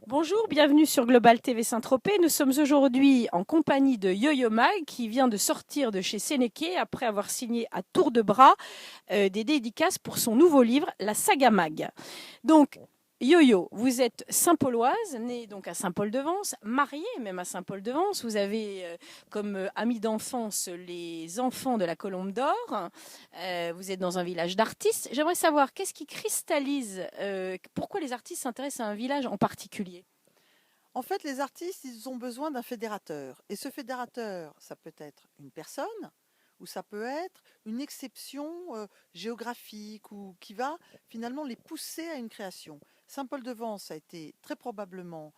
Bonjour, bienvenue sur Global TV Saint-Tropez. Nous sommes aujourd'hui en compagnie de Yo-Yo Mag qui vient de sortir de chez Sénéché après avoir signé à tour de bras des dédicaces pour son nouveau livre, La Saga Mag. Donc, Yo-Yo, vous êtes Saint-Pauloise, née donc à Saint-Paul-de-Vence, mariée même à Saint-Paul-de-Vence. Vous avez comme amis d'enfance les enfants de la Colombe d'Or. Vous êtes dans un village d'artistes. J'aimerais savoir qu'est-ce qui cristallise, pourquoi les artistes s'intéressent à un village en particulier. En fait, les artistes, ils ont besoin d'un fédérateur. Et ce fédérateur, ça peut être une personne ou ça peut être une exception géographique ou qui va finalement les pousser à une création. Saint-Paul-de-Vence a été très probablement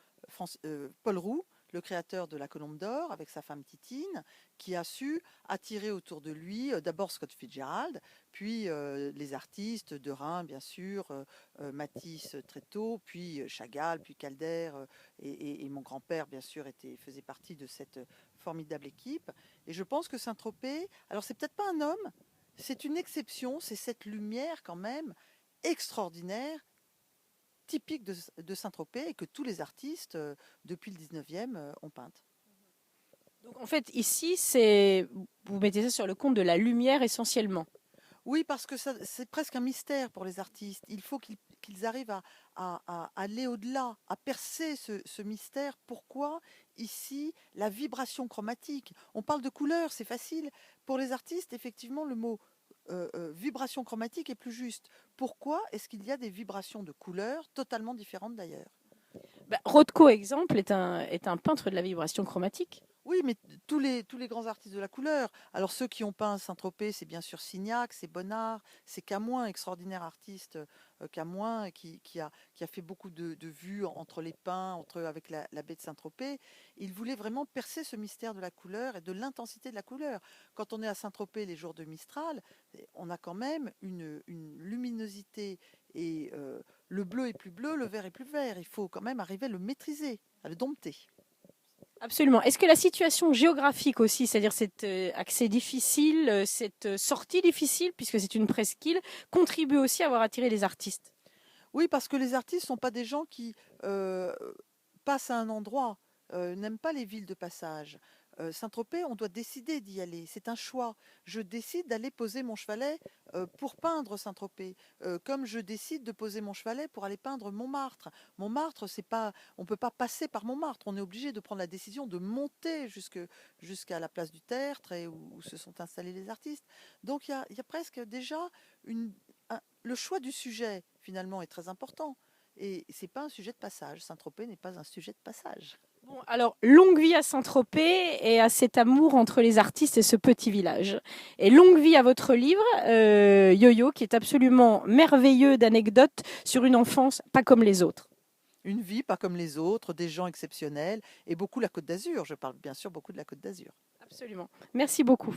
Paul Roux, le créateur de la Colombe d'Or, avec sa femme Titine, qui a su attirer autour de lui d'abord Scott Fitzgerald, puis les artistes de Rhin, bien sûr, Matisse très tôt, puis Chagall, puis Calder, et mon grand-père, bien sûr, faisait partie de cette formidable équipe. Et je pense que Saint-Tropez, alors c'est peut-être pas un homme, c'est une exception, c'est cette lumière quand même extraordinaire, typique de Saint-Tropez et que tous les artistes depuis le 19e ont peinte. Donc en fait, ici, c'est vous mettez ça sur le compte de la lumière essentiellement. Oui, parce que c'est presque un mystère pour les artistes. Il faut qu'ils arrivent à aller au-delà, à percer ce mystère. Pourquoi ici la vibration chromatique? On parle de couleur, c'est facile. Pour les artistes, effectivement, le mot vibration chromatique est plus juste. Pourquoi est-ce qu'il y a des vibrations de couleurs totalement différentes d'ailleurs? Bah, Rothko, exemple, est un peintre de la vibration chromatique. Oui, mais tous les grands artistes de la couleur. Alors ceux qui ont peint Saint-Tropez, c'est bien sûr Signac, c'est Bonnard, c'est Camoin, extraordinaire artiste Camoin, qui a fait beaucoup de vues entre les pins, avec la baie de Saint-Tropez. Il voulait vraiment percer ce mystère de la couleur et de l'intensité de la couleur. Quand on est à Saint-Tropez les jours de Mistral, on a quand même une luminosité et le bleu est plus bleu, le vert est plus vert. Il faut quand même arriver à le maîtriser, à le dompter. Absolument. Est-ce que la situation géographique aussi, c'est-à-dire cet accès difficile, cette sortie difficile, puisque c'est une presqu'île, contribue aussi à avoir attiré les artistes? Oui, parce que les artistes sont pas des gens qui passent à un endroit, n'aiment pas les villes de passage. Saint-Tropez, on doit décider d'y aller. C'est un choix. Je décide d'aller poser mon chevalet pour peindre Saint-Tropez, comme je décide de poser mon chevalet pour aller peindre Montmartre. Montmartre, c'est pas, on peut pas passer par Montmartre. On est obligé de prendre la décision de monter jusqu'à la place du Tertre et où se sont installés les artistes. Donc il y a presque déjà une, le choix du sujet finalement est très important. Et c'est pas un sujet de passage. Saint-Tropez n'est pas un sujet de passage. Bon, alors, longue vie à Saint-Tropez et à cet amour entre les artistes et ce petit village. Et longue vie à votre livre, Yo-Yo, qui est absolument merveilleux d'anecdotes sur une enfance pas comme les autres. Une vie pas comme les autres, des gens exceptionnels et beaucoup la Côte d'Azur. Je parle bien sûr beaucoup de la Côte d'Azur. Absolument. Merci beaucoup.